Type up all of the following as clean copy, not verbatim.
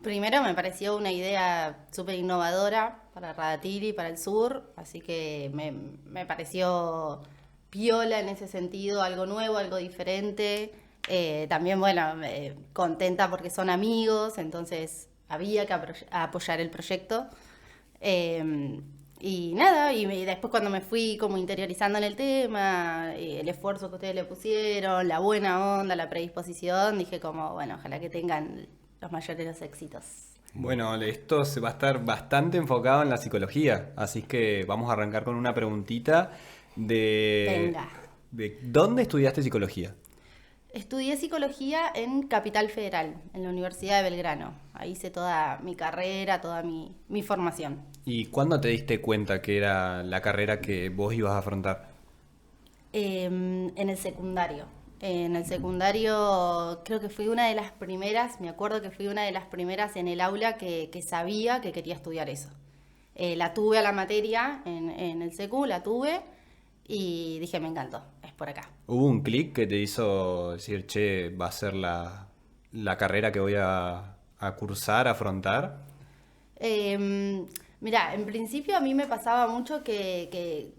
Primero me pareció una idea súper innovadora para Radatili, para el sur, así que me pareció piola en ese sentido, algo nuevo, algo diferente. También, bueno, contenta porque son amigos, entonces había que apoyar el proyecto. Eh, y nada, y después cuando me fui como interiorizando en el tema, el esfuerzo que ustedes le pusieron, la buena onda, la predisposición, dije como, bueno, ojalá que tengan los mayores los éxitos. Bueno, esto se va a estar bastante enfocado en la psicología, así que vamos a arrancar con una preguntita Venga. de ¿dónde estudiaste psicología? Estudié psicología en Capital Federal, en la Universidad de Belgrano. Ahí hice toda mi carrera, toda mi formación. ¿Y cuándo te diste cuenta que era la carrera que vos ibas a afrontar? En el secundario. En el secundario creo que fui una de las primeras, me acuerdo que fui una de las primeras en el aula que sabía que quería estudiar eso. La tuve a la materia en el secu, la tuve y dije, me encantó, es por acá. ¿Hubo un clic que te hizo decir, che, va a ser la carrera que voy a cursar, a afrontar? Eh, Mirá, en principio a mí me pasaba mucho que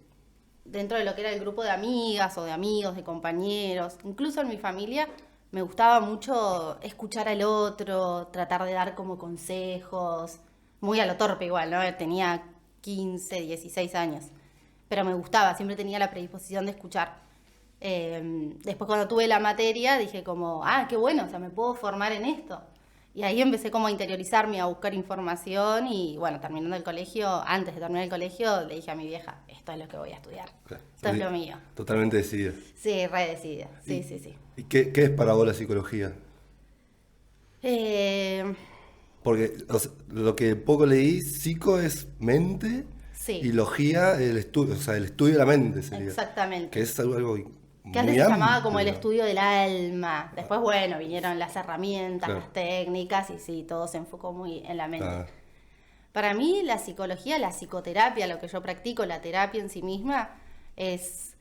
dentro de lo que era el grupo de amigas o de amigos, de compañeros, incluso en mi familia, me gustaba mucho escuchar al otro, tratar de dar como consejos, muy a lo torpe igual, ¿no? Tenía 15, 16 años, pero me gustaba, siempre tenía la predisposición de escuchar. Después cuando tuve la materia dije como, ah, qué bueno, o sea, me puedo formar en esto. Y ahí empecé como a interiorizarme, a buscar información y bueno, terminando el colegio, antes de terminar el colegio, le dije a mi vieja, esto es lo que voy a estudiar, Claro, esto es lo mío. totalmente decidida. Sí, re decidida, sí, ¿Y, sí, sí. y qué es para vos la psicología? Eh, Porque o sea, lo que poco leí, psico es mente y sí, logía el estudio, o sea, el estudio de la mente sería. Que exactamente. es algo Que antes muy se llamaba como el amplio. estudio del alma. Después, bueno, vinieron las herramientas, Claro, las técnicas y sí, todo se enfocó muy en la mente. claro, Para mí la psicología, la psicoterapia, lo que yo practico, la terapia en sí misma, es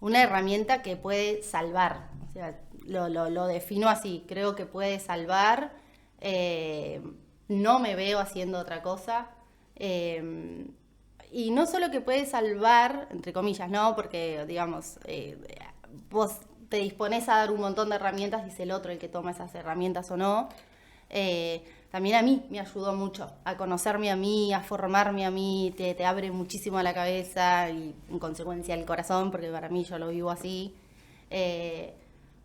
una herramienta que puede salvar. O sea, lo defino así, creo que puede salvar. eh, no me veo haciendo otra cosa. eh, y no solo que puede salvar, entre comillas, ¿no? Porque, digamos, vos te dispones a dar un montón de herramientas y es el otro el que toma esas herramientas o no. También a mí me ayudó mucho a conocerme a mí, a formarme a mí, te abre muchísimo la cabeza y en consecuencia el corazón, porque para mí yo lo vivo así. Eh,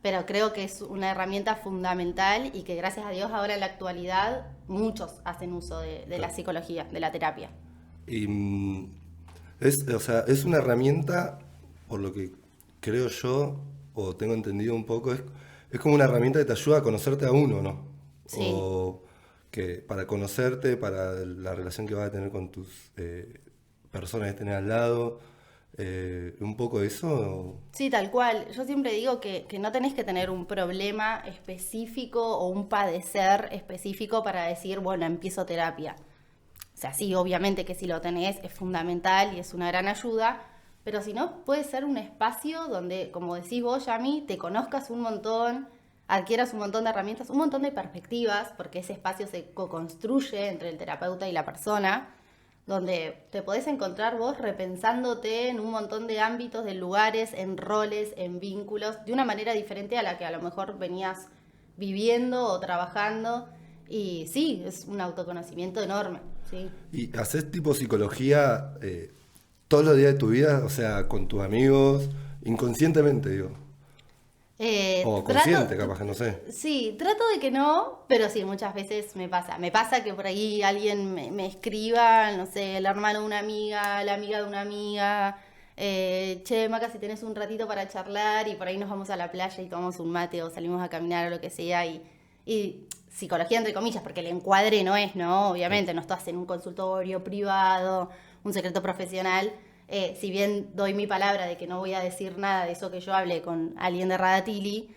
pero creo que es una herramienta fundamental y que gracias a Dios ahora en la actualidad muchos hacen uso de la claro. psicología, de la terapia. Y o sea, es una herramienta, por lo que creo yo, o tengo entendido un poco, es como una herramienta que te ayuda a conocerte a uno, ¿no? Sí. O que para conocerte, para la relación que vas a tener con tus personas que tenés al lado, un poco eso. Sí, tal cual. Yo siempre digo que no tenés que tener un problema específico o un padecer específico para decir, bueno, empiezo terapia. O sea, sí, obviamente que si lo tenés es fundamental y es una gran ayuda, pero si no, puede ser un espacio donde, como decís vos, Yami, te conozcas un montón, adquieras un montón de herramientas, un montón de perspectivas, porque ese espacio se co-construye entre el terapeuta y la persona, donde te podés encontrar vos repensándote en un montón de ámbitos, de lugares, en roles, en vínculos, de una manera diferente a la que a lo mejor venías viviendo o trabajando. Y sí, es un autoconocimiento enorme, sí. Y haces tipo psicología todos los días de tu vida, o sea, con tus amigos, inconscientemente, digo. O consciente, capaz que no sé. Sí, trato de que no, pero sí, muchas veces me pasa. Me pasa que por ahí alguien me escriba, no sé, el hermano de una amiga, la amiga de una amiga, che, Maca, si tenés un ratito para charlar y por ahí nos vamos a la playa y tomamos un mate o salimos a caminar o lo que sea y psicología entre comillas, porque el encuadre no es, ¿no? Obviamente, no estás en un consultorio privado, un secreto profesional. Si bien doy mi palabra de que no voy a decir nada de eso que yo hable con alguien de Radatili,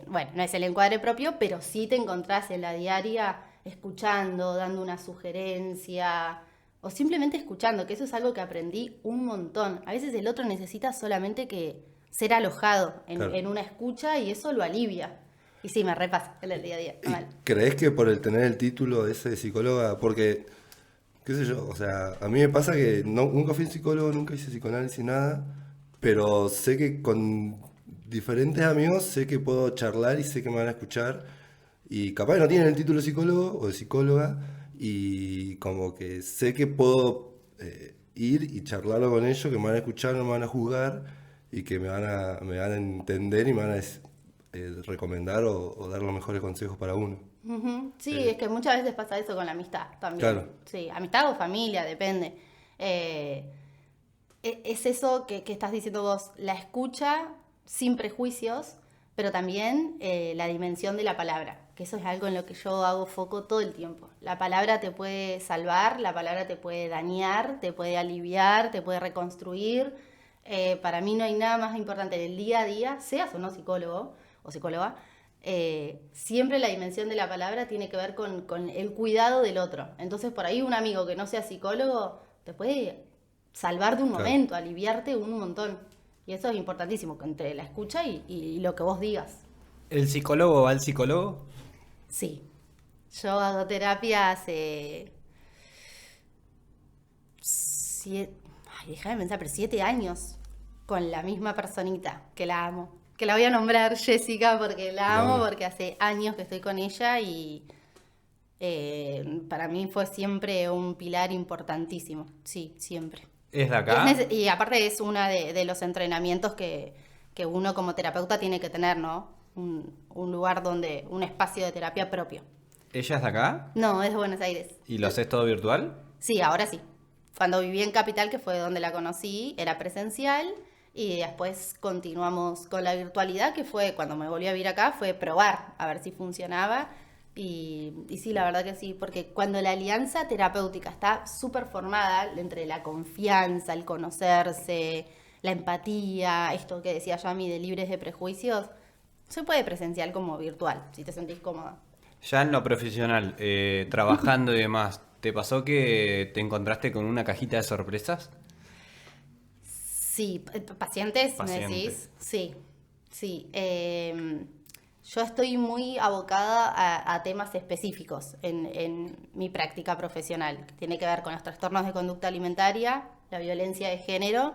bueno, no es el encuadre propio, pero sí te encontrás en la diaria escuchando, dando una sugerencia o simplemente escuchando, que eso es algo que aprendí un montón. A veces el otro necesita solamente que ser alojado Claro. en una escucha y eso lo alivia. Y sí, me repasa en el día a día. ¿Y Mal. crees que por el tener el título ese de psicóloga, porque, qué sé yo, o sea, a mí me pasa que nunca fui psicólogo, nunca hice psicoanálisis, nada, pero sé que con diferentes amigos sé que puedo charlar y sé que me van a escuchar y capaz no tienen el título de psicólogo o de psicóloga y como que sé que puedo ir y charlarlo con ellos, que me van a escuchar, no me van a juzgar y que me van a entender y me van a recomendar o dar los mejores consejos para uno. Ujú. Sí, es que muchas veces pasa eso con la amistad también. Claro. Sí, amistad o familia, depende. Eh, es eso que estás diciendo vos, la escucha sin prejuicios, pero también la dimensión de la palabra, que eso es algo en lo que yo hago foco todo el tiempo. La palabra te puede salvar, la palabra te puede dañar, te puede aliviar, te puede reconstruir. Para mí no hay nada más importante en el día a día, seas o no psicólogo o psicóloga, siempre la dimensión de la palabra tiene que ver con el cuidado del otro. Entonces, por ahí un amigo que no sea psicólogo te puede salvar de un Claro. momento, aliviarte un montón. Y eso es importantísimo, entre la escucha y lo que vos digas. ¿El psicólogo va al psicólogo? Sí. Yo hago terapia hace... Ay, déjame pensar, pero 7 años con la misma personita, que la amo. Que la voy a nombrar Jessica porque la amo, Claro. porque hace años que estoy con ella y para mí fue siempre un pilar importantísimo. Sí, siempre. ¿Es de Y, acá? y aparte es uno de los entrenamientos que uno como terapeuta tiene que tener, ¿no? Un lugar donde, un espacio de terapia propio. ¿Ella es de acá? No, es de Buenos Aires. ¿Y lo haces todo virtual? Sí, ahora sí. Cuando viví en Capital, que fue donde la conocí, era presencial y después continuamos con la virtualidad, que fue cuando me volví a vivir acá, fue probar a ver si funcionaba. Y sí, la verdad que sí, porque cuando la alianza terapéutica está súper formada entre la confianza, el conocerse, la empatía, esto que decía Yami de libres de prejuicios, se puede presencial como virtual, si te sentís cómoda. Ya en lo profesional, trabajando y demás, ¿te pasó que te encontraste con una cajita de sorpresas? Sí, pacientes, me Paciente. decís. Sí, sí. Yo estoy muy abocada a temas específicos en mi práctica profesional, que tiene que ver con los trastornos de conducta alimentaria, la violencia de género,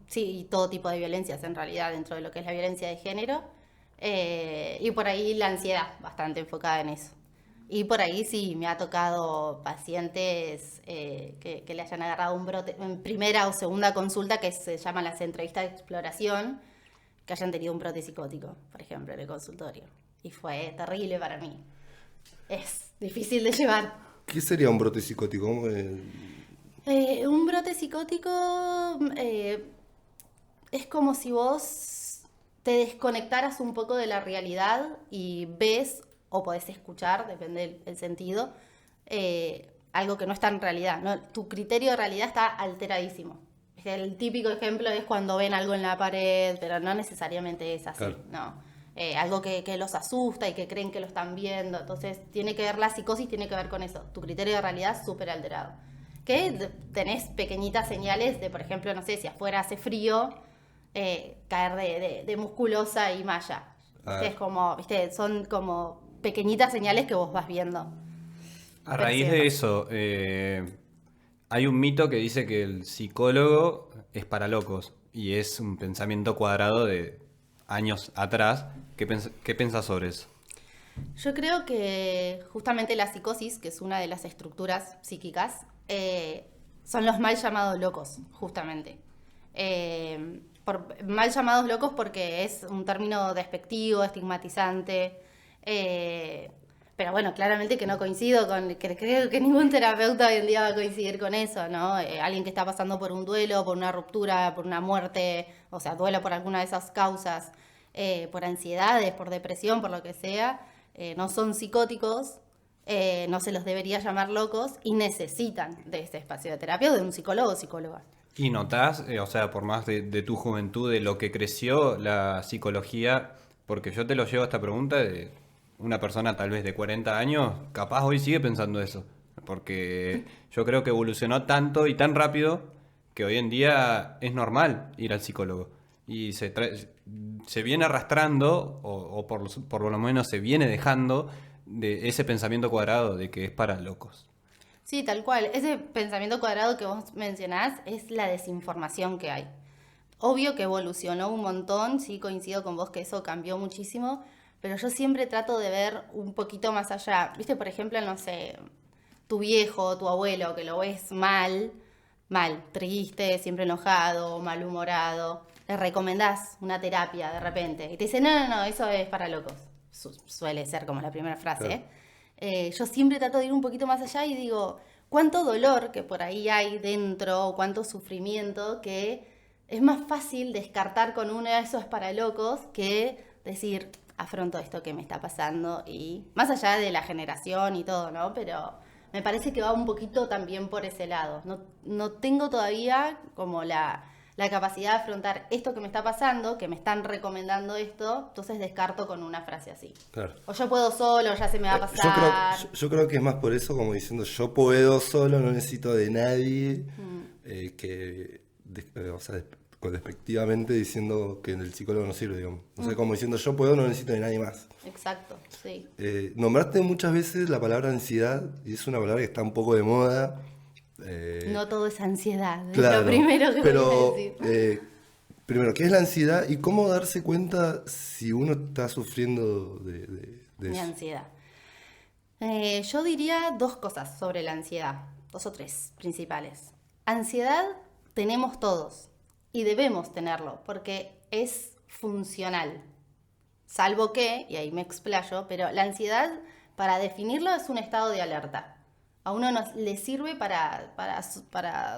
sí, y todo tipo de violencias en realidad dentro de lo que es la violencia de género, y por ahí la ansiedad, bastante enfocada en eso. Y por ahí sí, me ha tocado pacientes que le hayan agarrado un brote en primera o segunda consulta, que se llaman las entrevistas de exploración, que hayan tenido un brote psicótico, por ejemplo, en el consultorio. Y fue terrible para mí. Es difícil de llevar. ¿Qué sería un brote psicótico? Un brote psicótico es como si vos te desconectaras un poco de la realidad y ves o podés escuchar, depende del sentido, algo que no está en realidad, ¿no? Tu criterio de realidad está alteradísimo. El típico ejemplo es cuando ven algo en la pared, pero no necesariamente es así, Claro. ¿no? Algo que los asusta y que creen que lo están viendo. Entonces, tiene que ver la psicosis, tiene que ver con eso. Tu criterio de realidad súper alterado. Que tenés pequeñitas señales de, por ejemplo, no sé, si afuera hace frío, caer de musculosa y malla. Ah. Es como, viste, son como pequeñitas señales que vos vas viendo. A raíz de eso, hay un mito que dice que el psicólogo es para locos y es un pensamiento cuadrado de años atrás. ¿Qué pensás sobre eso? Yo creo que justamente la psicosis, que es una de las estructuras psíquicas, son los mal llamados locos, justamente. Mal llamados locos porque es un término despectivo, estigmatizante. Pero bueno, claramente que no coincido con, que creo que ningún terapeuta hoy en día va a coincidir con eso, ¿no? Alguien que está pasando por un duelo, por una ruptura, por una muerte, o sea, duelo por alguna de esas causas, por ansiedades, por depresión, por lo que sea, no son psicóticos, no se los debería llamar locos y necesitan de ese espacio de terapia o de un psicólogo o psicóloga. ¿Y notás, o sea, por más de tu juventud, de lo que creció la psicología? Porque yo te lo llevo a esta pregunta de una persona tal vez de 40 años, capaz hoy sigue pensando eso. Porque yo creo que evolucionó tanto y tan rápido que hoy en día es normal ir al psicólogo. Y se viene arrastrando, o por lo menos se viene dejando, de ese pensamiento cuadrado de que es para locos. Sí, tal cual. Ese pensamiento cuadrado que vos mencionás es la desinformación que hay. Obvio que evolucionó un montón, sí, coincido con vos que eso cambió muchísimo, pero yo siempre trato de ver un poquito más allá. Viste, por ejemplo, no sé, tu viejo, tu abuelo, que lo ves mal, triste, siempre enojado, malhumorado, le recomendás una terapia de repente y te dice, no, eso es para locos. Suele ser como la primera frase, Claro. ¿eh? Yo siempre trato de ir un poquito más allá y digo, cuánto dolor que por ahí hay dentro, o cuánto sufrimiento, que es más fácil descartar con uno de esos para locos que decir, afronto esto que me está pasando, y más allá de la generación y todo, ¿no? Pero me parece que va un poquito también por ese lado. No tengo todavía como la capacidad de afrontar esto que me está pasando, que me están recomendando esto, entonces descarto con una frase así. Claro. O yo puedo solo, ya se me va a Yo creo, pasar. yo creo que es más por eso, como diciendo, yo puedo solo, no necesito de nadie, o sea, despectivamente diciendo que el psicólogo no sirve, digamos. O sea, como diciendo, yo puedo, no necesito de nadie más. Exacto, sí. Nombraste muchas veces la palabra ansiedad, y es una palabra que está un poco de moda. No todo es ansiedad, es Claro, lo primero que pero voy a decir. primero, ¿qué es la ansiedad y cómo darse cuenta si uno está sufriendo de Mi eso? ansiedad. Yo diría dos cosas sobre la ansiedad, dos o tres principales. Ansiedad tenemos todos y debemos tenerlo porque es funcional. Salvo que, y ahí me explayo, pero la ansiedad, para definirlo, es un estado de alerta. A uno le sirve para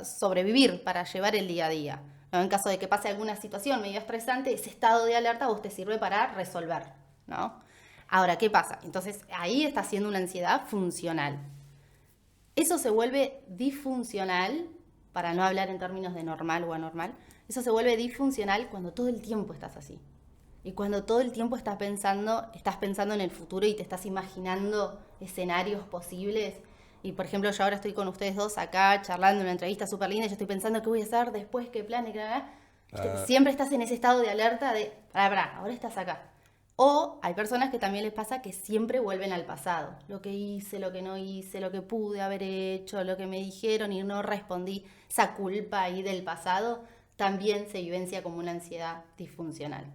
sobrevivir, para llevar el día a día. ¿No? En caso de que pase alguna situación medio estresante, ese estado de alerta a vos te sirve para resolver, ¿no? Ahora, ¿qué pasa? Entonces, ahí está siendo una ansiedad funcional. Eso se vuelve disfuncional, para no hablar en términos de normal o anormal, eso se vuelve disfuncional cuando todo el tiempo estás así. Y cuando todo el tiempo estás pensando en el futuro y te estás imaginando escenarios posibles. Y por ejemplo, yo ahora estoy con ustedes dos acá charlando en una entrevista súper linda y yo estoy pensando qué voy a hacer después, qué plan, siempre estás en ese estado de alerta de, ahora estás acá. O hay personas que también les pasa que siempre vuelven al pasado. Lo que hice, lo que no hice, lo que pude haber hecho, lo que me dijeron y no respondí. Esa culpa ahí del pasado también se vivencia como una ansiedad disfuncional.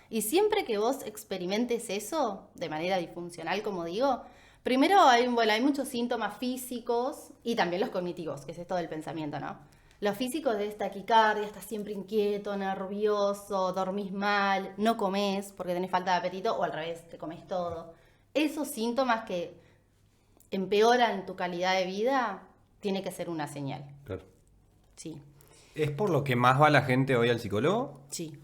Y siempre que vos experimentes eso, de manera disfuncional, como digo, primero hay muchos síntomas físicos y también los cognitivos, que es esto del pensamiento, ¿no? Los físicos es taquicardia, estás siempre inquieto, nervioso, dormís mal, no comes porque tenés falta de apetito, o al revés, te comes todo. Esos síntomas que empeoran tu calidad de vida, tiene que ser una señal. Claro. Sí, ¿Es por lo que más va la gente hoy al psicólogo? sí.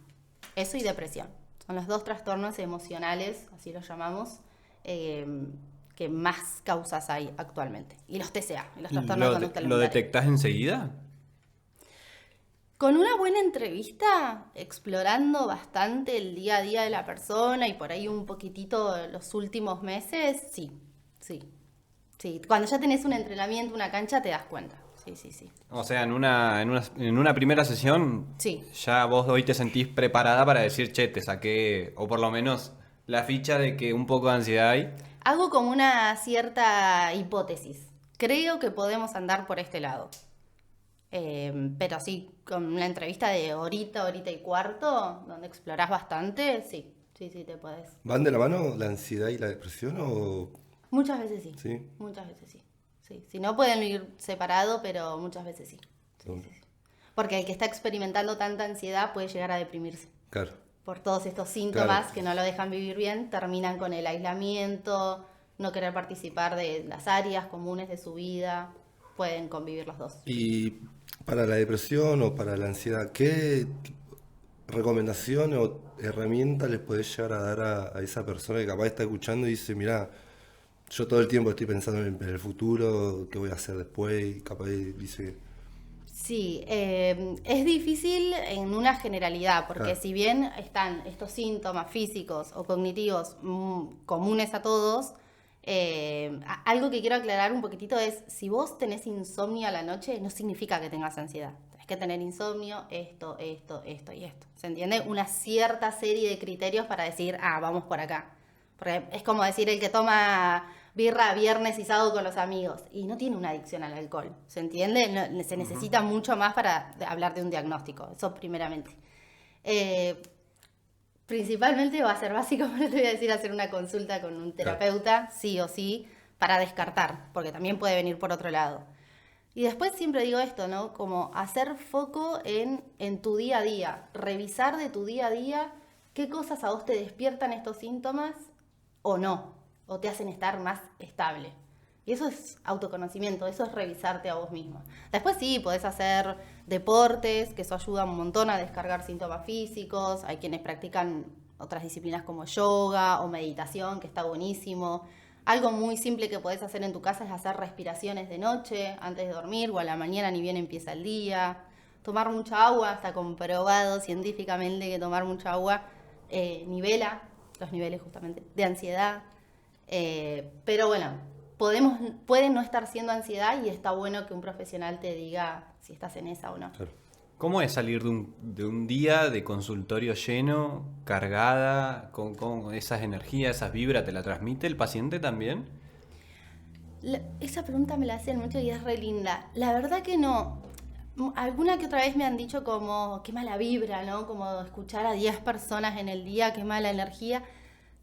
Eso y depresión. Son los dos trastornos emocionales, así los llamamos, que más causas hay actualmente. Y los TCA, y los trastornos de conducta ¿Lo alimentaria. detectás enseguida? Con una buena entrevista, explorando bastante el día a día de la persona y por ahí un poquitito los últimos meses, sí. Cuando ya tenés un entrenamiento, una cancha, te das cuenta. Sí. O sea, en una primera sesión, Sí. ya vos hoy te sentís preparada para decir, che, te saqué, o por lo menos la ficha de que un poco de ansiedad hay. Hago como una cierta hipótesis. Creo que podemos andar por este lado. Pero sí, con una entrevista de horita y cuarto, donde explorás bastante, sí, te podés. ¿Van de la mano la ansiedad y la depresión o...? Muchas veces sí. Sí. Muchas veces sí. Sí. Si no pueden ir separados, pero muchas veces sí. Sí. Porque el que está experimentando tanta ansiedad puede llegar a deprimirse. Claro. Por todos estos síntomas Claro. que no lo dejan vivir bien, terminan con el aislamiento, no querer participar de las áreas comunes de su vida. Pueden convivir los dos. Y para la depresión o para la ansiedad, ¿qué recomendación o herramienta les podés llegar a dar a esa persona que capaz está escuchando y dice, mirá, yo todo el tiempo estoy pensando en el futuro, qué voy a hacer después, y capaz dice... Sí, es difícil en una generalidad, porque Claro. si bien están estos síntomas físicos o cognitivos comunes a todos, algo que quiero aclarar un poquitito es, si vos tenés insomnio a la noche, no significa que tengas ansiedad. Tenés que tener insomnio, esto y esto. ¿Se entiende? Una cierta serie de criterios para decir, vamos por acá. Porque es como decir el que toma birra viernes y sábado con los amigos y no tiene una adicción al alcohol. ¿Se entiende? No, se necesita mucho más para hablar de un diagnóstico. Eso primeramente. Principalmente va a ser básico, no te voy a decir, hacer una consulta con un terapeuta, sí o sí, para descartar, porque también puede venir por otro lado. Y después siempre digo esto, ¿no? Como hacer foco en tu día a día, revisar de tu día a día qué cosas a vos te despiertan estos síntomas o no, o te hacen estar más estable. Y eso es autoconocimiento, eso es revisarte a vos mismo. Después sí, podés hacer deportes, que eso ayuda un montón a descargar síntomas físicos. Hay quienes practican otras disciplinas como yoga o meditación, que está buenísimo. Algo muy simple que podés hacer en tu casa es hacer respiraciones de noche, antes de dormir o a la mañana ni bien empieza el día. Tomar mucha agua, está comprobado científicamente que tomar mucha agua nivela los niveles justamente de ansiedad. Pero bueno, puede no estar siendo ansiedad y está bueno que un profesional te diga si estás en esa o no. Claro. ¿Cómo es salir de un día de consultorio lleno, cargada, con esas energías, esas vibras, te la transmite el paciente también? Esa pregunta me la hacen mucho y es re linda. La verdad que no. Alguna que otra vez me han dicho como, qué mala vibra, ¿no? Como escuchar a 10 personas en el día, qué mala energía.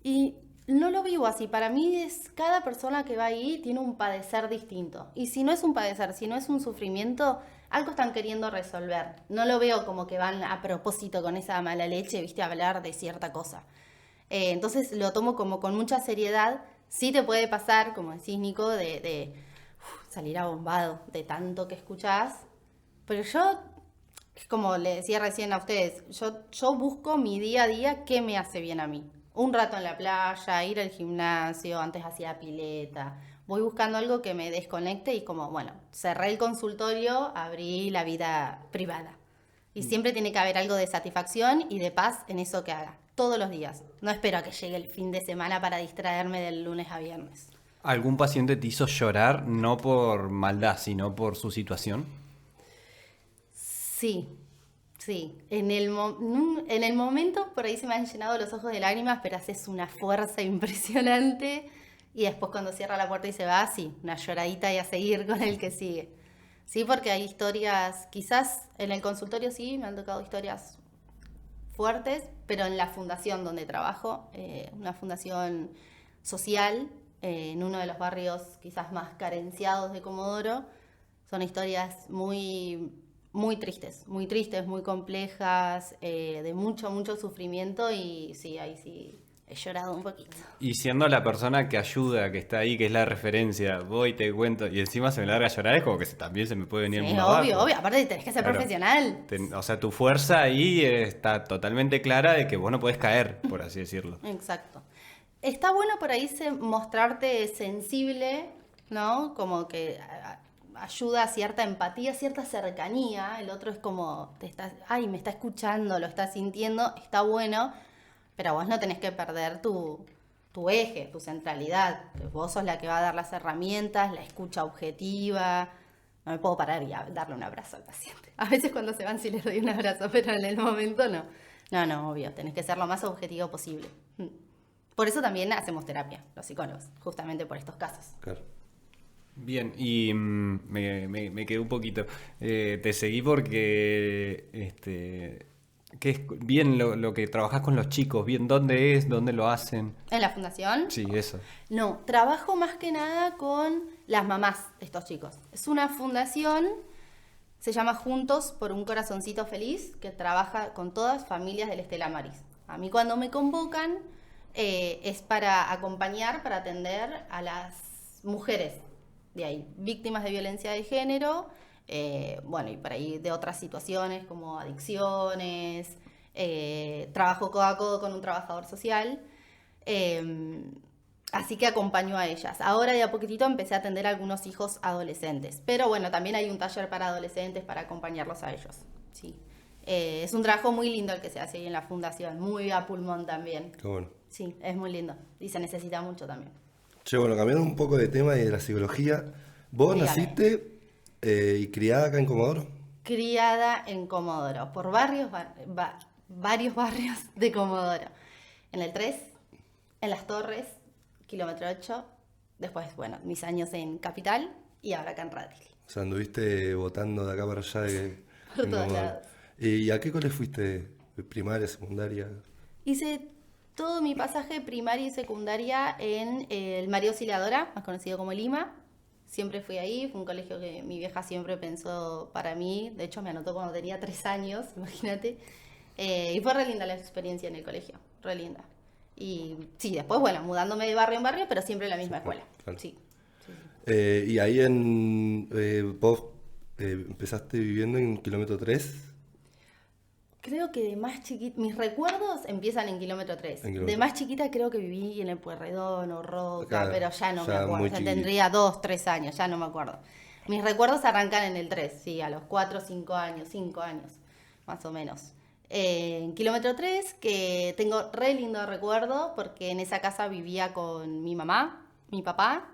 Y no lo vivo así. Para mí es cada persona que va ahí tiene un padecer distinto. Y si no es un padecer, si no es un sufrimiento, algo están queriendo resolver. No lo veo como que van a propósito con esa mala leche, viste, a hablar de cierta cosa. Entonces lo tomo como con mucha seriedad. Sí te puede pasar, como decís, Nico, de salir abombado de tanto que escuchás. Pero yo, como le decía recién a ustedes, yo busco mi día a día qué me hace bien a mí. Un rato en la playa, ir al gimnasio, antes hacía pileta. Voy buscando algo que me desconecte y como, bueno, cerré el consultorio, abrí la vida privada. Y siempre tiene que haber algo de satisfacción y de paz en eso que haga, todos los días. No espero a que llegue el fin de semana para distraerme del lunes a viernes. ¿Algún paciente te hizo llorar no por maldad, sino por su situación? Sí. En el momento por ahí se me han llenado los ojos de lágrimas, pero haces una fuerza impresionante. Y después cuando cierra la puerta y se va, sí, una lloradita y a seguir con el que sigue. Sí, porque hay historias, quizás en el consultorio sí, me han tocado historias fuertes, pero en la fundación donde trabajo, una fundación social, en uno de los barrios quizás más carenciados de Comodoro, son historias muy tristes, muy complejas, de mucho sufrimiento y sí, ahí sí he llorado un poquito. Y siendo la persona que ayuda, que está ahí, que es la referencia, voy, te cuento, y encima se me larga a llorar, es como que también se me puede venir el Sí, mundo obvio, abajo. aparte tenés que ser profesional. O sea, tu fuerza ahí está totalmente clara de que vos no podés caer, por así decirlo. Exacto. Está bueno por ahí mostrarte sensible, ¿no? Como que ayuda a cierta empatía, cierta cercanía. El otro es como, me está escuchando, lo está sintiendo, está bueno, pero vos no tenés que perder tu eje, tu centralidad. Vos sos la que va a dar las herramientas, la escucha objetiva. No me puedo parar y darle un abrazo al paciente. A veces cuando se van sí les doy un abrazo, pero en el momento no. No, obvio, tenés que ser lo más objetivo posible. Por eso también hacemos terapia, los psicólogos, justamente por estos casos. Claro. Bien, y me quedé un poquito. Te seguí porque que es bien lo que trabajás con los chicos, bien dónde es, dónde lo hacen. ¿En la fundación? Sí, eso. No, trabajo más que nada con las mamás de estos chicos. Es una fundación, se llama Juntos por un Corazoncito Feliz, que trabaja con todas familias del Estela Maris. A mí cuando me convocan es para acompañar, para atender a las mujeres de ahí, víctimas de violencia de género, y por ahí de otras situaciones como adicciones, trabajo codo a codo con un trabajador social, así que acompaño a ellas. Ahora de a poquitito empecé a atender a algunos hijos adolescentes, pero bueno, también hay un taller para adolescentes para acompañarlos a ellos, sí. Es un trabajo muy lindo el que se hace ahí en la fundación, muy a pulmón también. Qué bueno. Sí, es muy lindo y se necesita mucho también. Che, bueno, cambiando un poco de tema y de la psicología, vos Dígame. naciste y criada acá en Comodoro. criada en Comodoro, por varios barrios de Comodoro. En el 3, en Las Torres, kilómetro 8, después, bueno, mis años en Capital y ahora acá en Radley. O sea, anduviste botando de acá para allá. Por en todos Comodoro. lados. ¿Y a qué cole fuiste? ¿Primaria, secundaria? Hice todo mi pasaje primaria y secundaria en el María Auxiliadora, más conocido como Lima. Siempre fui ahí, fue un colegio que mi vieja siempre pensó para mí. De hecho, me anotó cuando tenía 3 años, imagínate. Y fue re linda la experiencia en el colegio, re linda. Y sí, después, bueno, mudándome de barrio en barrio, pero siempre en la misma escuela. Claro. Sí. Y ahí vos empezaste viviendo en kilómetro 3. Creo que de más chiquita, mis recuerdos empiezan en kilómetro 3. En kilómetro De más chiquita creo que viví en el Pueyrredón o Roca, Claro, pero ya no me ya acuerdo. muy O sea, chiquitito. tendría 2, 3 años, ya no me acuerdo. Mis recuerdos arrancan en el 3, sí, a los 4, 5 años, 5 años, más o menos. En kilómetro 3, que tengo re lindo recuerdo, porque en esa casa vivía con mi mamá, mi papá,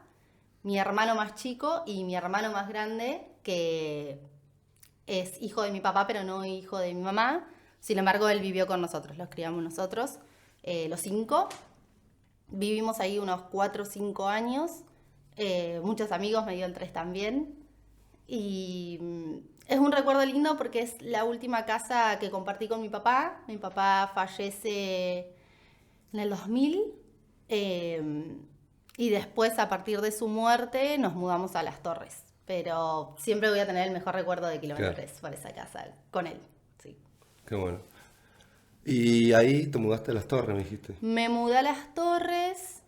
mi hermano más chico y mi hermano más grande, que es hijo de mi papá, pero no hijo de mi mamá. Sin embargo, él vivió con nosotros, los criamos nosotros, los 5. Vivimos ahí unos 4 o 5 años. Muchos amigos me dio el 3 también. Y es un recuerdo lindo porque es la última casa que compartí con mi papá. Mi papá fallece en el 2000. Y después, a partir de su muerte, nos mudamos a Las Torres. Pero siempre voy a tener el mejor recuerdo de kilómetro Claro. 3 por esa casa, con él. Sí. Qué bueno. Y ahí te mudaste a Las Torres, me dijiste. Me mudé a Las Torres.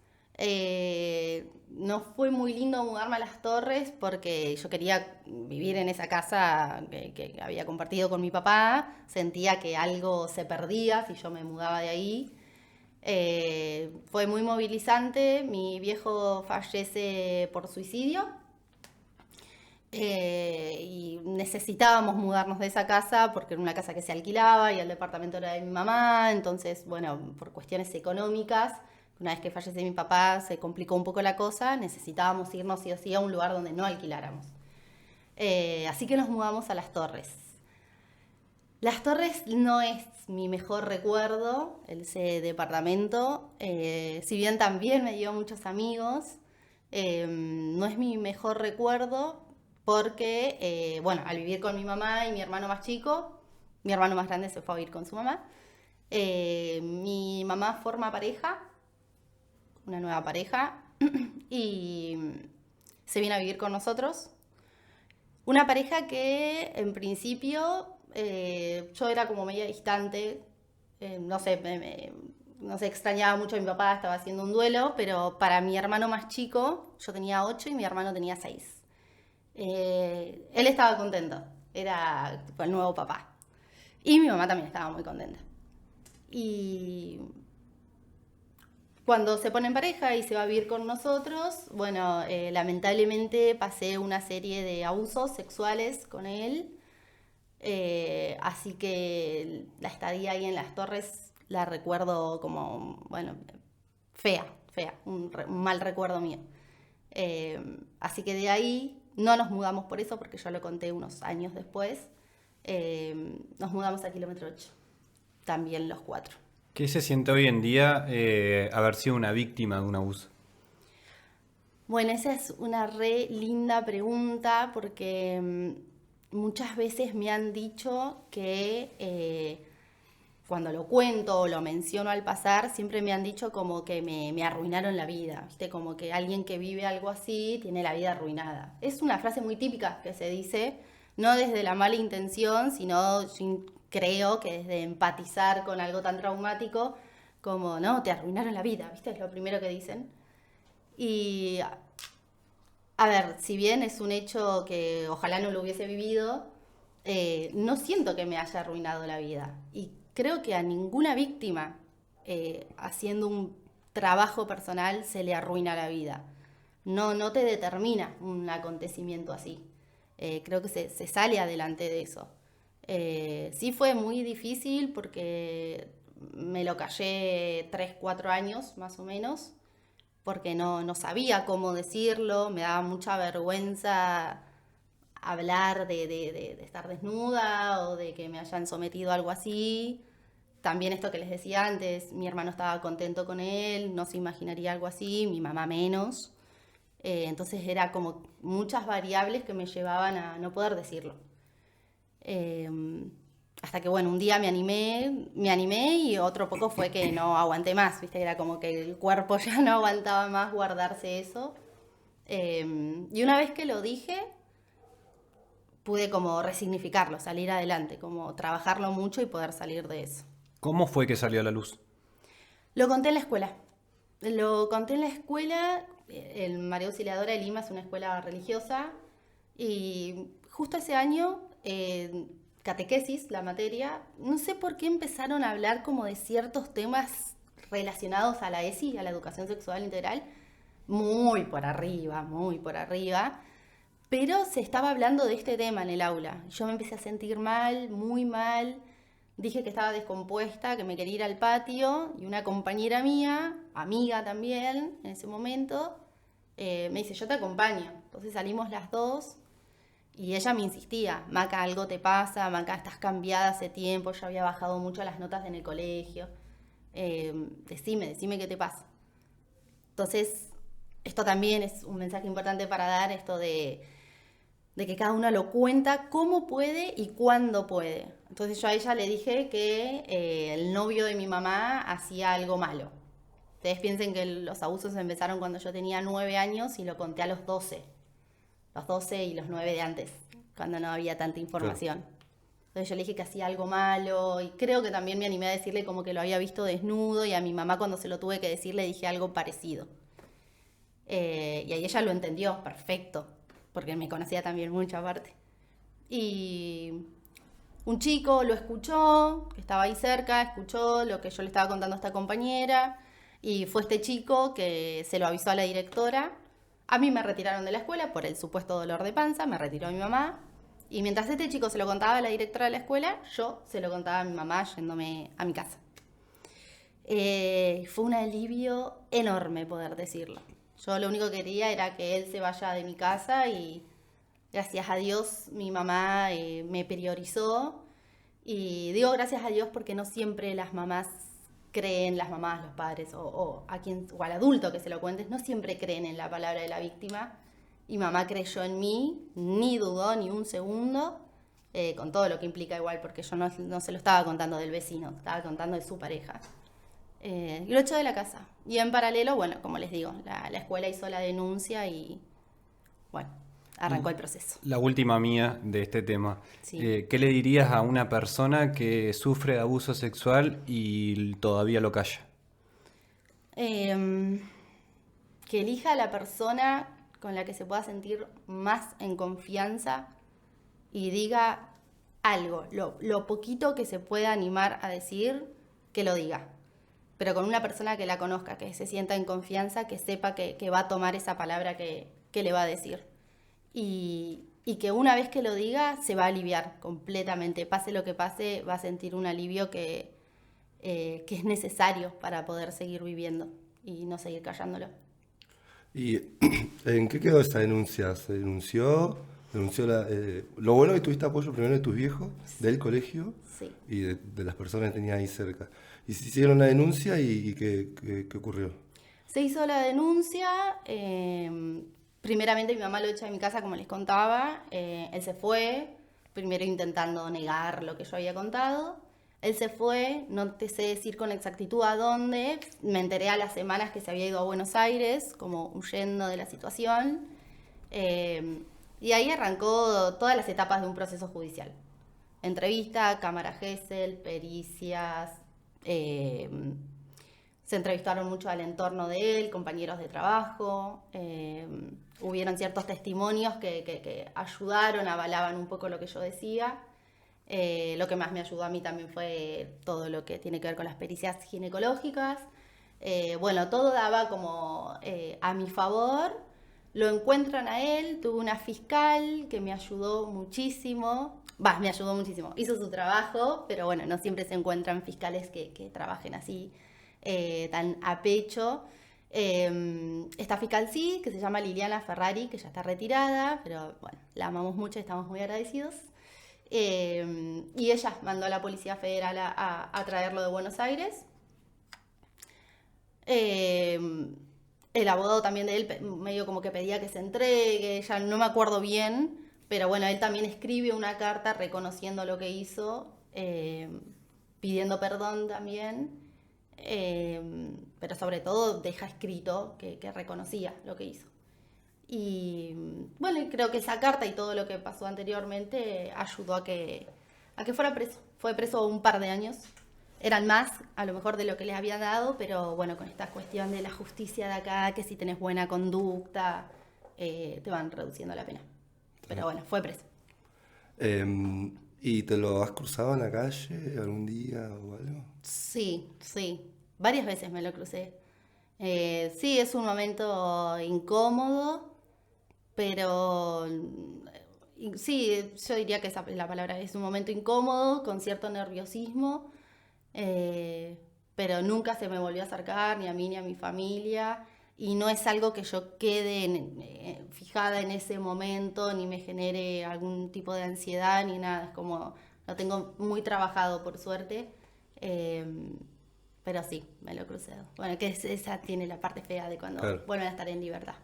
No fue muy lindo mudarme a Las Torres porque yo quería vivir en esa casa que había compartido con mi papá. Sentía que algo se perdía si yo me mudaba de ahí. Fue muy movilizante. Mi viejo fallece por suicidio. Y necesitábamos mudarnos de esa casa porque era una casa que se alquilaba y el departamento era de mi mamá. Entonces, bueno, por cuestiones económicas, una vez que fallece mi papá se complicó un poco la cosa. Necesitábamos irnos sí o sí a un lugar donde no alquiláramos. Así que nos mudamos a Las Torres. Las Torres no es mi mejor recuerdo, ese departamento. Si bien también me dio muchos amigos, no es mi mejor recuerdo porque, bueno, al vivir con mi mamá y mi hermano más chico, mi hermano más grande se fue a vivir con su mamá. Mi mamá forma pareja, una nueva pareja, y se viene a vivir con nosotros. Una pareja que en principio yo era como media distante, no sé, no sé, extrañaba mucho a mi papá, estaba haciendo un duelo, pero para mi hermano más chico, yo tenía 8 y mi hermano tenía 6. Él estaba contento, era tipo, el nuevo papá. Y mi mamá también estaba muy contenta. Y cuando se pone en pareja y se va a vivir con nosotros, bueno, lamentablemente pasé una serie de abusos sexuales con él. Así que la estadía ahí en Las Torres la recuerdo como, bueno, fea, un mal recuerdo mío. Así que de ahí no nos mudamos por eso, porque yo lo conté unos años después. Nos mudamos a kilómetro 8, también los 4. ¿Qué se siente hoy en día haber sido una víctima de un abuso? Bueno, esa es una re linda pregunta porque muchas veces me han dicho que cuando lo cuento o lo menciono al pasar, siempre me han dicho como que me arruinaron la vida, ¿viste? Como que alguien que vive algo así tiene la vida arruinada. Es una frase muy típica que se dice, no desde la mala intención, sino yo creo que desde empatizar con algo tan traumático como, no, te arruinaron la vida, ¿viste? Es lo primero que dicen. Y, a ver, si bien es un hecho que ojalá no lo hubiese vivido, no siento que me haya arruinado la vida. Y creo que a ninguna víctima, haciendo un trabajo personal, se le arruina la vida. No te determina un acontecimiento así. Creo que se sale adelante de eso. Sí fue muy difícil porque me lo callé 3, 4 años más o menos, porque no sabía cómo decirlo, me daba mucha vergüenza hablar de estar desnuda o de que me hayan sometido a algo así. También esto que les decía antes, mi hermano estaba contento con él, no se imaginaría algo así, mi mamá menos. Entonces era como muchas variables que me llevaban a no poder decirlo. Eh, Hasta que bueno, un día me animé y otro poco fue que no aguanté más, ¿viste? Era como que el cuerpo ya no aguantaba más guardarse eso. Y una vez que lo dije, pude como resignificarlo, salir adelante, como trabajarlo mucho y poder salir de eso. ¿Cómo fue que salió a la luz? Lo conté en la escuela. Lo conté en la escuela. El María Auxiliadora de Lima es una escuela religiosa y justo ese año, catequesis, la materia, no sé por qué empezaron a hablar como de ciertos temas relacionados a la ESI, a la educación sexual integral, muy por arriba, pero se estaba hablando de este tema en el aula. Yo me empecé a sentir mal, muy mal. Dije que estaba descompuesta, que me quería ir al patio y una compañera mía, amiga también en ese momento, me dice, yo te acompaño. Entonces salimos las dos y ella me insistía, Maca, algo te pasa, Maca, estás cambiada hace tiempo, yo había bajado mucho las notas en el colegio, decime qué te pasa. Entonces, esto también es un mensaje importante para dar, esto de que cada uno lo cuenta cómo puede y cuándo puede. Entonces yo a ella le dije que el novio de mi mamá hacía algo malo. Ustedes piensen que los abusos empezaron cuando yo tenía 9 años y lo conté a los 12. Los 12 y los 9 de antes, cuando no había tanta información. Claro. Entonces yo le dije que hacía algo malo y creo que también me animé a decirle como que lo había visto desnudo y a mi mamá cuando se lo tuve que decir le dije algo parecido. Y ahí ella lo entendió, perfecto, porque me conocía también mucho aparte. Y un chico lo escuchó, que estaba ahí cerca, escuchó lo que yo le estaba contando a esta compañera, y fue este chico que se lo avisó a la directora. A mí me retiraron de la escuela por el supuesto dolor de panza, me retiró mi mamá, y mientras este chico se lo contaba a la directora de la escuela, yo se lo contaba a mi mamá yéndome a mi casa. Fue un alivio enorme poder decirlo. Yo lo único que quería era que él se vaya de mi casa y gracias a Dios mi mamá me priorizó. Y digo gracias a Dios porque no siempre las mamás creen, las mamás, los padres o al adulto que se lo cuentes, no siempre creen en la palabra de la víctima. Y mamá creyó en mí, ni dudó ni un segundo, con todo lo que implica igual, porque yo no se lo estaba contando del vecino, estaba contando de su pareja. Y lo echó de la casa. Y en paralelo, bueno, como les digo, la escuela hizo la denuncia y, bueno, arrancó el proceso. La última mía de este tema. Sí. ¿Qué le dirías a una persona que sufre de abuso sexual y todavía lo calla? Que elija a la persona con la que se pueda sentir más en confianza y diga algo, lo poquito que se pueda animar a decir, que lo diga. Pero con una persona que la conozca, que se sienta en confianza, que sepa que va a tomar esa palabra que le va a decir. Y que una vez que lo diga, se va a aliviar completamente. Pase lo que pase, va a sentir un alivio que es necesario para poder seguir viviendo y no seguir callándolo. ¿Y en qué quedó esa denuncia? ¿Se denunció? Lo bueno que tuviste apoyo primero de tus viejos, del colegio, sí, y de las personas que tenías ahí cerca. ¿Y se hicieron la denuncia y qué ocurrió? Se hizo la denuncia. Primeramente mi mamá lo echa de mi casa, como les contaba. Él se fue, primero intentando negar lo que yo había contado. Él se fue, no te sé decir con exactitud a dónde. Me enteré a las semanas que se había ido a Buenos Aires, como huyendo de la situación. Y ahí arrancó todas las etapas de un proceso judicial. Entrevista, cámara Gesell, pericias. Se entrevistaron mucho al entorno de él, compañeros de trabajo. Hubieron ciertos testimonios que ayudaron, avalaban un poco lo que yo decía. Lo que más me ayudó a mí también fue todo lo que tiene que ver con las pericias ginecológicas. Bueno, todo daba como a mi favor. Lo encuentran a él, tuve una fiscal que me ayudó muchísimo. Me ayudó muchísimo. Hizo su trabajo, pero bueno, no siempre se encuentran fiscales que trabajen así, tan a pecho. Esta fiscal sí, que se llama Liliana Ferrari, que ya está retirada, pero bueno, la amamos mucho y estamos muy agradecidos. Y ella mandó a la Policía Federal a traerlo de Buenos Aires. El abogado también de él medio como que pedía que se entregue, ya no me acuerdo bien, pero bueno, él también escribe una carta reconociendo lo que hizo, pidiendo perdón también, pero sobre todo deja escrito que reconocía lo que hizo. Y bueno, y creo que esa carta y todo lo que pasó anteriormente ayudó a que fuera preso. Fue preso un par de años. Eran más, a lo mejor, de lo que les había dado, pero bueno, con esta cuestión de la justicia de acá, que si tenés buena conducta, te van reduciendo la pena. Pero bueno, fue preso. ¿Y te lo has cruzado en la calle algún día o algo? Sí, sí. Varias veces me lo crucé. Sí, es un momento incómodo, pero sí, yo diría que esa es la palabra. Es un momento incómodo, con cierto nerviosismo, pero nunca se me volvió a acercar ni a mí ni a mi familia. Y no es algo que yo quede fijada en ese momento, ni me genere algún tipo de ansiedad, ni nada. Es como, lo tengo muy trabajado, por suerte. Pero sí, me lo crucé. Bueno, que esa tiene la parte fea de cuando Claro. vuelven a estar en libertad.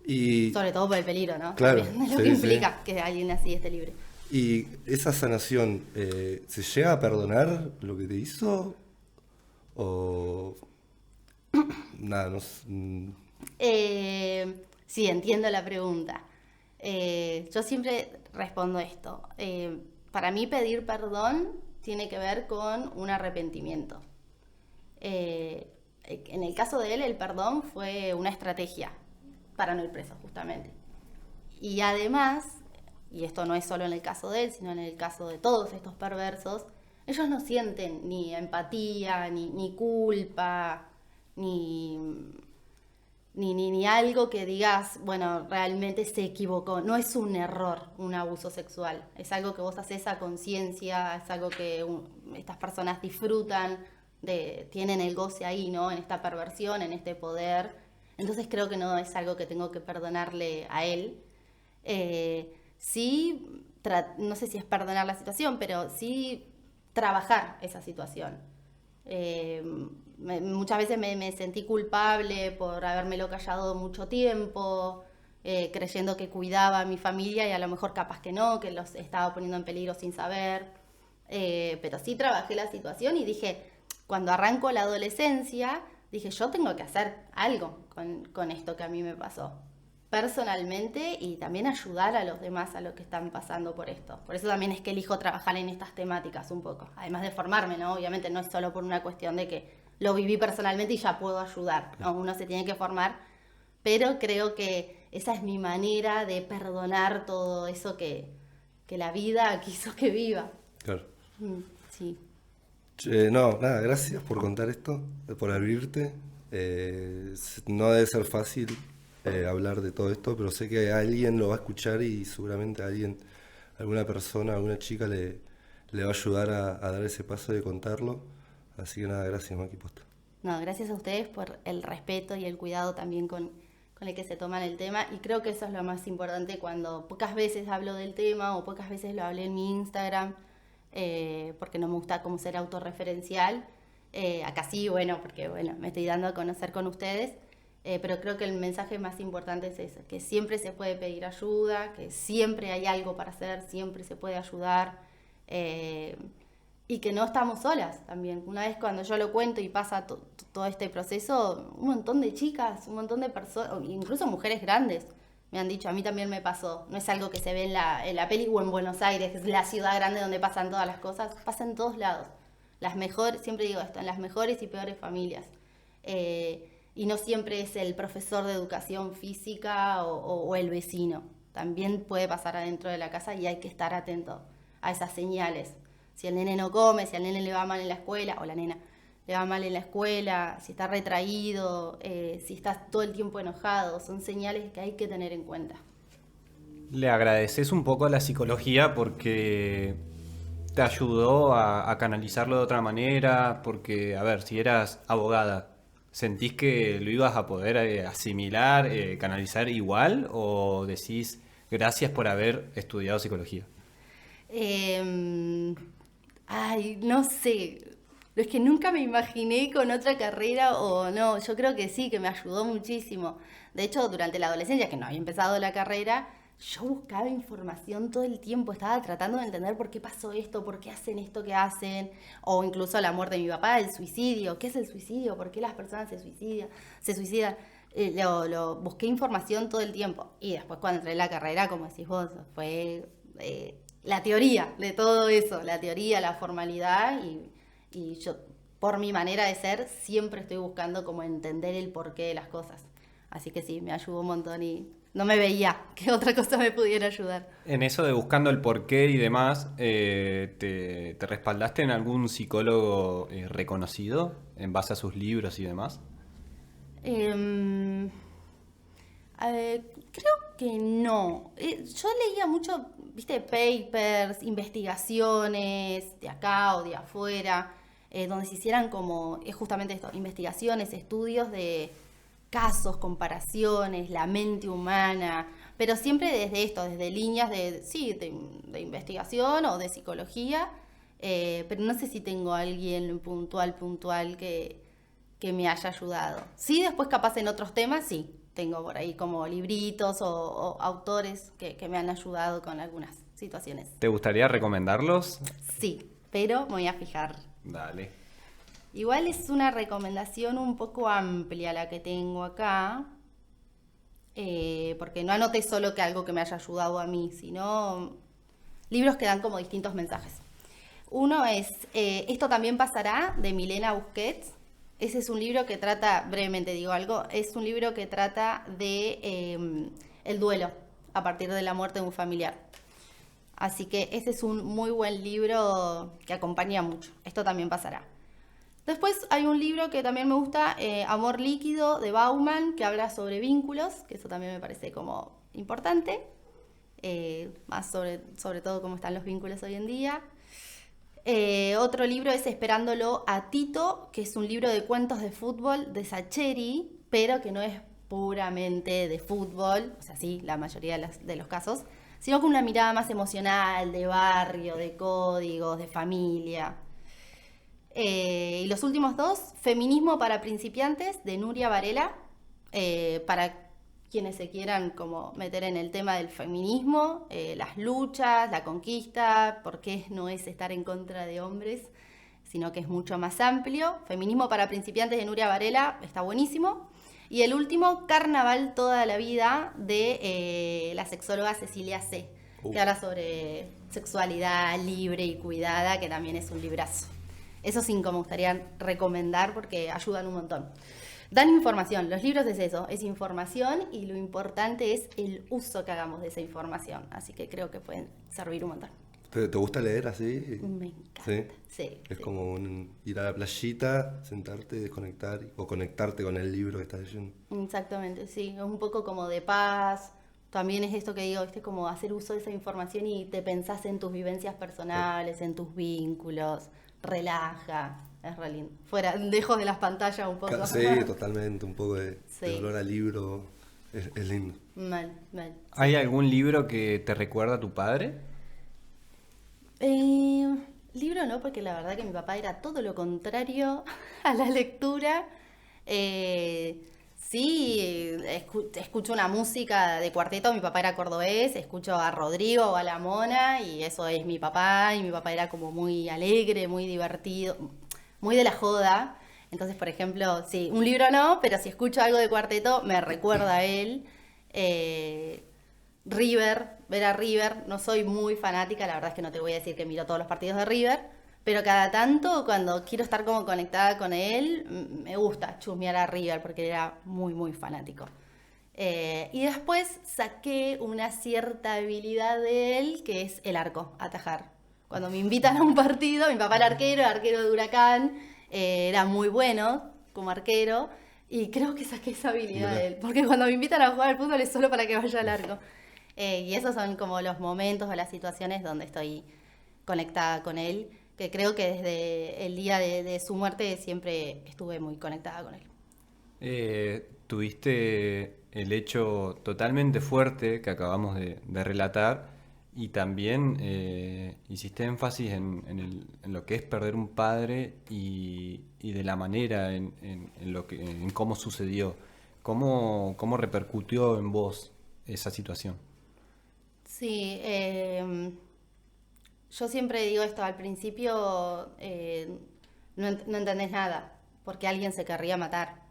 Y, Sobre todo por el peligro, ¿no? Claro, También, de lo sí, que sí. implica que alguien así esté libre. y esa sanación, ¿se llega a perdonar lo que te hizo? ¿O nada, no sé, Sí, entiendo la pregunta. Yo siempre respondo esto. Para mí pedir perdón tiene que ver con un arrepentimiento. En el caso de él, el perdón fue una estrategia para no ir preso, justamente. Y además, y esto no es solo en el caso de él, sino en el caso de todos estos perversos, ellos no sienten ni empatía, ni culpa, ni algo que digas, bueno, realmente se equivocó. No es un error, un abuso sexual. Es algo que vos haces a conciencia, es algo que estas personas disfrutan, tienen el goce ahí, ¿no? En esta perversión, en este poder. Entonces creo que no es algo que tengo que perdonarle a él. Sí, no sé si es perdonar la situación, pero sí trabajar esa situación. Muchas veces me sentí culpable por habérmelo callado mucho tiempo, creyendo que cuidaba a mi familia y a lo mejor capaz que no, que los estaba poniendo en peligro sin saber. Pero sí trabajé la situación y dije, cuando arranco la adolescencia, dije, yo tengo que hacer algo con esto que a mí me pasó. Personalmente y también ayudar a los demás a los que están pasando por esto. Por eso también es que elijo trabajar en estas temáticas un poco. Además de formarme, ¿no? Obviamente no es solo por una cuestión de que lo viví personalmente y ya puedo ayudar, ¿no? Uno se tiene que formar, pero creo que esa es mi manera de perdonar todo eso que la vida quiso que viva. claro. Sí. No, nada, gracias por contar esto, por abrirte. No debe ser fácil hablar de todo esto, pero sé que alguien lo va a escuchar y seguramente alguna persona, alguna chica le va a ayudar a dar ese paso de contarlo. Así que nada, gracias, Maki, posta. No, gracias a ustedes por el respeto y el cuidado también con el que se toman el tema. Y creo que eso es lo más importante cuando pocas veces hablo del tema o pocas veces lo hablé en mi Instagram, porque no me gusta como ser autorreferencial. Acá sí, bueno, porque bueno, me estoy dando a conocer con ustedes. Pero creo que el mensaje más importante es ese, que siempre se puede pedir ayuda, que siempre hay algo para hacer, siempre se puede ayudar. Y que no estamos solas también. Una vez cuando yo lo cuento y pasa todo este proceso, un montón de chicas, un montón de personas, incluso mujeres grandes, me han dicho, a mí también me pasó. No es algo que se ve en la peli o en Buenos Aires, que es la ciudad grande donde pasan todas las cosas, pasa en todos lados. Las mejores, siempre digo esto, en las mejores y peores familias. Y no siempre es el profesor de educación física o el vecino. También puede pasar adentro de la casa y hay que estar atento a esas señales. Si el nene no come, si al nene le va mal en la escuela, o la nena le va mal en la escuela, si está retraído, si está todo el tiempo enojado, son señales que hay que tener en cuenta. Le agradeces un poco a la psicología porque te ayudó a canalizarlo de otra manera, porque, a ver, si eras abogada, ¿Sentís que lo ibas a poder asimilar, canalizar igual? ¿O decís gracias por haber estudiado psicología? Eh, Ay, no sé. Es que nunca me imaginé con otra carrera o no. Yo creo que sí, que me ayudó muchísimo. De hecho, durante la adolescencia, que no había empezado la carrera, yo buscaba información todo el tiempo. Estaba tratando de entender por qué pasó esto, por qué hacen esto que hacen. O incluso la muerte de mi papá, el suicidio. ¿Qué es el suicidio? ¿Por qué las personas se suicidan? Busqué información todo el tiempo. Y después cuando entré en la carrera, como decís vos, fue la teoría de todo eso, la teoría, la formalidad y yo, por mi manera de ser, siempre estoy buscando como entender el porqué de las cosas. Así que sí, me ayudó un montón y no me veía que otra cosa me pudiera ayudar. En eso de buscando el porqué y demás, ¿te respaldaste en algún psicólogo reconocido en base a sus libros y demás? Em, Creo que no. Yo leía mucho, viste, papers, investigaciones de acá o de afuera, donde se hicieran como, es justamente esto, investigaciones, estudios de casos, comparaciones, la mente humana, pero siempre desde esto, desde líneas de, sí, de investigación o de psicología, pero no sé si tengo alguien puntual que me haya ayudado. Sí, después capaz en otros temas, sí. Tengo por ahí como libritos o autores que me han ayudado con algunas situaciones. ¿Te gustaría recomendarlos? Sí, pero me voy a fijar. Dale. Igual es una recomendación un poco amplia la que tengo acá, porque no anoté solo que algo que me haya ayudado a mí, sino libros que dan como distintos mensajes. Uno es Esto también pasará, de Milena Busquets. Ese es un libro que trata, brevemente digo algo, es un libro que trata de el duelo a partir de la muerte de un familiar. Así que ese es un muy buen libro que acompaña mucho. Esto también pasará. Después hay un libro que también me gusta, Amor líquido, de Bauman, que habla sobre vínculos, que eso también me parece como importante, más sobre todo cómo están los vínculos hoy en día. Otro libro es Esperándolo a Tito, que es un libro de cuentos de fútbol de Sacheri, pero que no es puramente de fútbol, o sea, sí, la mayoría de los casos, sino con una mirada más emocional, de barrio, de códigos, de familia. Y los últimos dos, Feminismo para principiantes, de Nuria Varela, para quienes se quieran como meter en el tema del feminismo, las luchas, la conquista, por qué no es estar en contra de hombres, sino que es mucho más amplio. Feminismo para principiantes de Nuria Varela, está buenísimo. Y el último, Carnaval toda la vida, de la sexóloga Cecilia C., que habla sobre sexualidad libre y cuidada, que también es un librazo. Esos 5 me gustaría recomendar porque ayudan un montón. Dan información, los libros es eso, es información y lo importante es el uso que hagamos de esa información. Así que creo que pueden servir un montón. ¿Te gusta leer así? Me encanta. ¿Sí? Sí. Es sí. como ir a la playita, sentarte, desconectar o conectarte con el libro que estás leyendo. Exactamente, sí. Es un poco como de paz. También es esto que digo, ¿viste? Como hacer uso de esa información y te pensás en tus vivencias personales, en tus vínculos. Relaja. Es re lindo. Fuera, lejos de las pantallas un poco. Sí, totalmente, un poco de olor a libro, es lindo. Mal. ¿Hay algún libro que te recuerda a tu padre? Libro no, porque la verdad que mi papá era todo lo contrario a la lectura. Sí, escucho una música de cuarteto, mi papá era cordobés, escucho a Rodrigo o a La Mona y eso es mi papá, y mi papá era como muy alegre, muy divertido, muy de la joda. Entonces, por ejemplo, sí, un libro no, pero si escucho algo de cuarteto me recuerda a él. Ver a River, no soy muy fanática, la verdad es que no te voy a decir que miro todos los partidos de River, pero cada tanto cuando quiero estar como conectada con él, me gusta chusmear a River porque era muy, muy fanático. Y después saqué una cierta habilidad de él, que es el arco, atajar. Cuando me invitan a un partido, mi papá era arquero de Huracán, era muy bueno como arquero, y creo que saqué esa habilidad de él, porque cuando me invitan a jugar al fútbol es solo para que vaya al arco. Y esos son como los momentos o las situaciones donde estoy conectada con él, que creo que desde el día de su muerte siempre estuve muy conectada con él. Tuviste el hecho totalmente fuerte que acabamos de relatar y también hiciste énfasis en lo que es perder un padre y de la manera en cómo sucedió. ¿Cómo repercutió en vos esa situación? Sí, yo siempre digo esto, al principio no entendés nada, porque alguien se querría matar.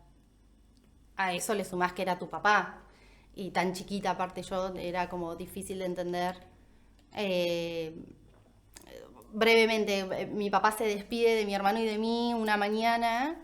A eso le sumás que era tu papá, y tan chiquita aparte yo, era como difícil de entender. Eh, brevemente, mi papá se despide de mi hermano y de mí una mañana.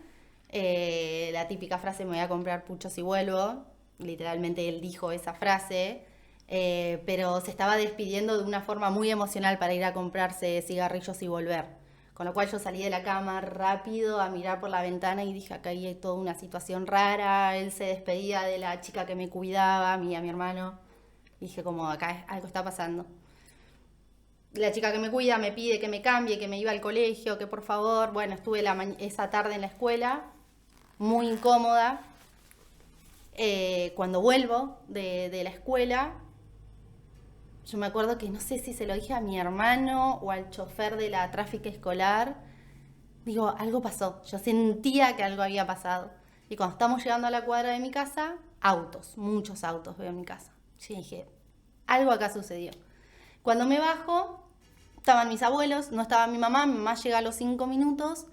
La típica frase, me voy a comprar puchos y vuelvo. Literalmente él dijo esa frase. Pero se estaba despidiendo de una forma muy emocional para ir a comprarse cigarrillos y volver. Con lo cual yo salí de la cama rápido a mirar por la ventana y dije, acá hay toda una situación rara. Él se despedía de la chica que me cuidaba, a mí y a mi hermano. Dije, como acá algo está pasando. La chica que me cuida me pide que me cambie, que me iba al colegio, que por favor. Bueno, estuve esa tarde en la escuela, muy incómoda. Cuando vuelvo de la escuela, yo me acuerdo que no sé si se lo dije a mi hermano o al chofer de la tráfico escolar. Digo, algo pasó. Yo sentía que algo había pasado. Y cuando estamos llegando a la cuadra de mi casa, autos, muchos autos veo en mi casa. Yo dije, algo acá sucedió. Cuando me bajo, estaban mis abuelos, no estaba mi mamá llega a los 5 minutos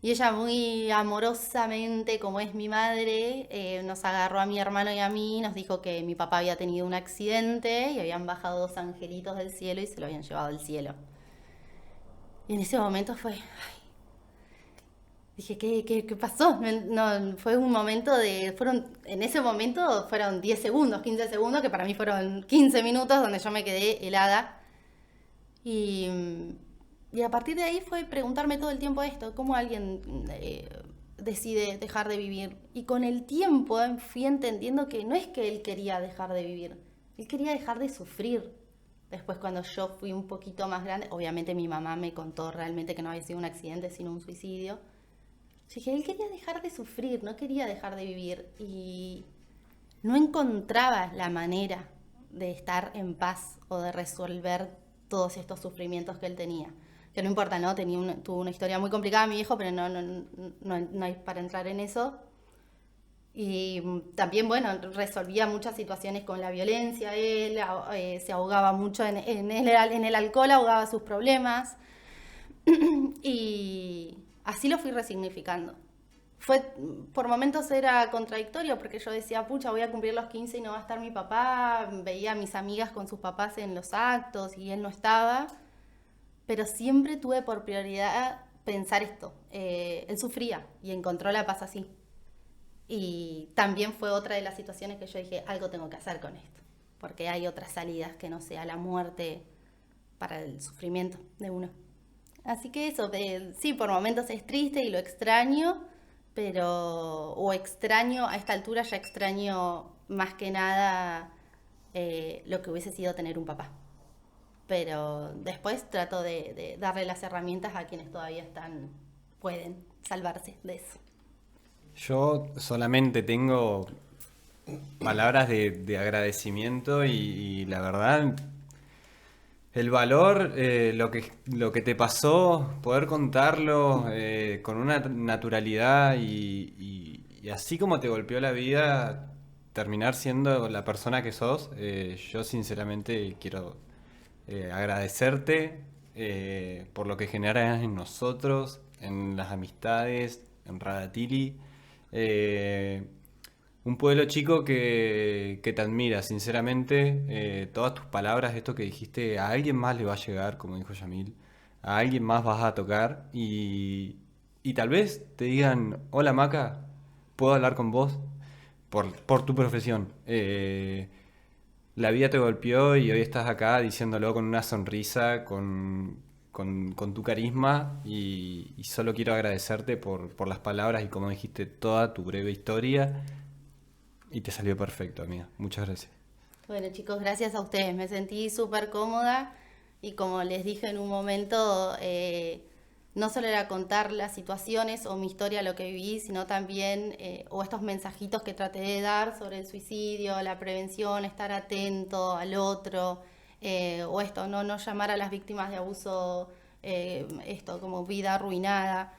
y ella muy amorosamente, como es mi madre, nos agarró a mi hermano y a mí, nos dijo que mi papá había tenido un accidente y habían bajado 2 angelitos del cielo y se lo habían llevado al cielo. Y en ese momento fue, dije, ¿qué pasó? No, fue un momento en ese momento fueron 10 segundos, 15 segundos, que para mí fueron 15 minutos donde yo me quedé helada. Y, y a partir de ahí fue preguntarme todo el tiempo esto, cómo alguien decide dejar de vivir. Y con el tiempo fui entendiendo que no es que él quería dejar de vivir, él quería dejar de sufrir. Después cuando yo fui un poquito más grande, obviamente mi mamá me contó realmente que no había sido un accidente, sino un suicidio. Yo dije, él quería dejar de sufrir, no quería dejar de vivir. Y no encontraba la manera de estar en paz o de resolver todos estos sufrimientos que él tenía. Que no importa, ¿no? Tuvo una historia muy complicada mi viejo, pero no hay para entrar en eso. Y también, bueno, resolvía muchas situaciones con la violencia. Él se ahogaba mucho en el alcohol, ahogaba sus problemas. Y así lo fui resignificando. Por momentos era contradictorio porque yo decía, pucha, voy a cumplir los 15 y no va a estar mi papá. Veía a mis amigas con sus papás en los actos y él no estaba. Pero siempre tuve por prioridad pensar esto. Él sufría y encontró la paz así. Y también fue otra de las situaciones que yo dije, algo tengo que hacer con esto. Porque hay otras salidas que no sea la muerte para el sufrimiento de uno. Así que eso, sí, por momentos es triste y lo extraño, o extraño, a esta altura ya extraño más que nada lo que hubiese sido tener un papá. Pero después trato de darle las herramientas a quienes todavía pueden salvarse de eso. Yo solamente tengo palabras de agradecimiento y la verdad, el valor, lo que te pasó, poder contarlo con una naturalidad y así como te golpeó la vida, terminar siendo la persona que sos, yo sinceramente quiero agradecerte por lo que generas en nosotros, en las amistades, en Radatili. Eh, un pueblo chico que te admira, sinceramente. Todas tus palabras, esto que dijiste, a alguien más le va a llegar, como dijo Yamil. A alguien más vas a tocar y tal vez te digan, hola Maca, ¿puedo hablar con vos? Por tu profesión. La vida te golpeó y hoy estás acá diciéndolo con una sonrisa, con tu carisma y solo quiero agradecerte por las palabras y como dijiste toda tu breve historia y te salió perfecto, amiga. Muchas gracias. Bueno, chicos, gracias a ustedes. Me sentí súper cómoda y como les dije en un momento, no solo era contar las situaciones o mi historia, lo que viví, sino también, o estos mensajitos que traté de dar sobre el suicidio, la prevención, estar atento al otro, o esto, no llamar a las víctimas de abuso, esto como vida arruinada,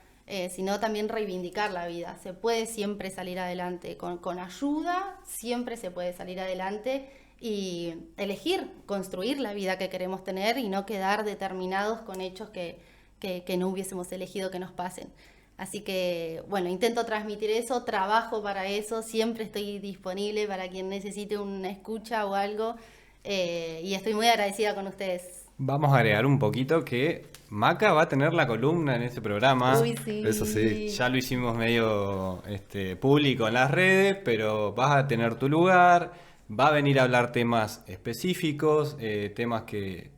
sino también reivindicar la vida. Se puede siempre salir adelante, con ayuda siempre se puede salir adelante y elegir, construir la vida que queremos tener y no quedar determinados con hechos que no hubiésemos elegido que nos pasen. Así que, bueno, intento transmitir eso, trabajo para eso, siempre estoy disponible para quien necesite una escucha o algo, y estoy muy agradecida con ustedes. Vamos a agregar un poquito que Maca va a tener la columna en ese programa. Uy, sí. Eso sí. Ya lo hicimos medio público en las redes, pero vas a tener tu lugar, va a venir a hablar temas específicos, temas que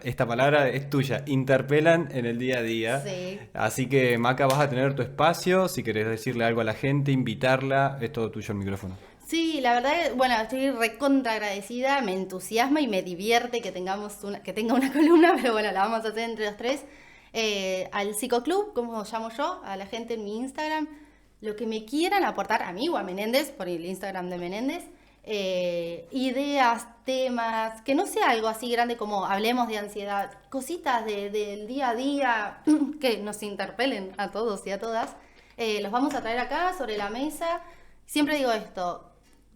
esta palabra es tuya, interpelan en el día a día. Sí. Así que Maca, vas a tener tu espacio, si querés decirle algo a la gente, invitarla, es todo tuyo el micrófono. Sí, la verdad, bueno, estoy recontra agradecida, me entusiasma y me divierte que que tenga una columna, pero bueno, la vamos a hacer entre los tres. Al Psicoclub, como llamo yo, a la gente en mi Instagram, lo que me quieran aportar a mí o a Menéndez, por el Instagram de Menéndez, ideas, temas, que no sea algo así grande como hablemos de ansiedad, cositas del día a día que nos interpelen a todos y a todas, los vamos a traer acá sobre la mesa. Siempre digo esto,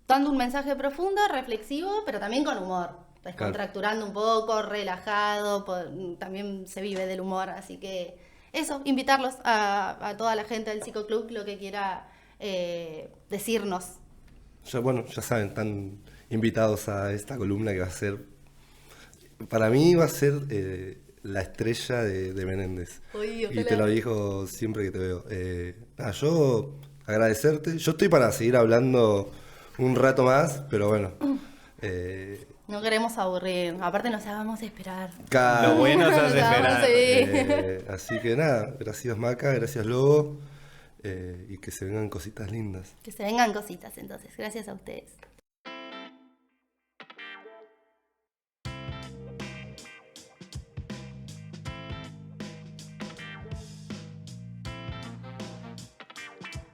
dando un mensaje profundo, reflexivo, pero también con humor, descontracturando un poco, relajado, también se vive del humor, así que eso, invitarlos a toda la gente del Psicoclub, lo que quiera decirnos. Ya saben, están invitados a esta columna que va a ser, para mí va a ser la estrella de Menéndez. Uy, y te lo digo siempre que te veo. Yo agradecerte, yo estoy para seguir hablando un rato más, pero bueno. No queremos aburrir, aparte nos hagamos esperar. Lo bueno se hace esperar. Sí. Así que nada, gracias Maca, gracias Lobo, y que se vengan cositas lindas. Que se vengan cositas entonces, gracias a ustedes.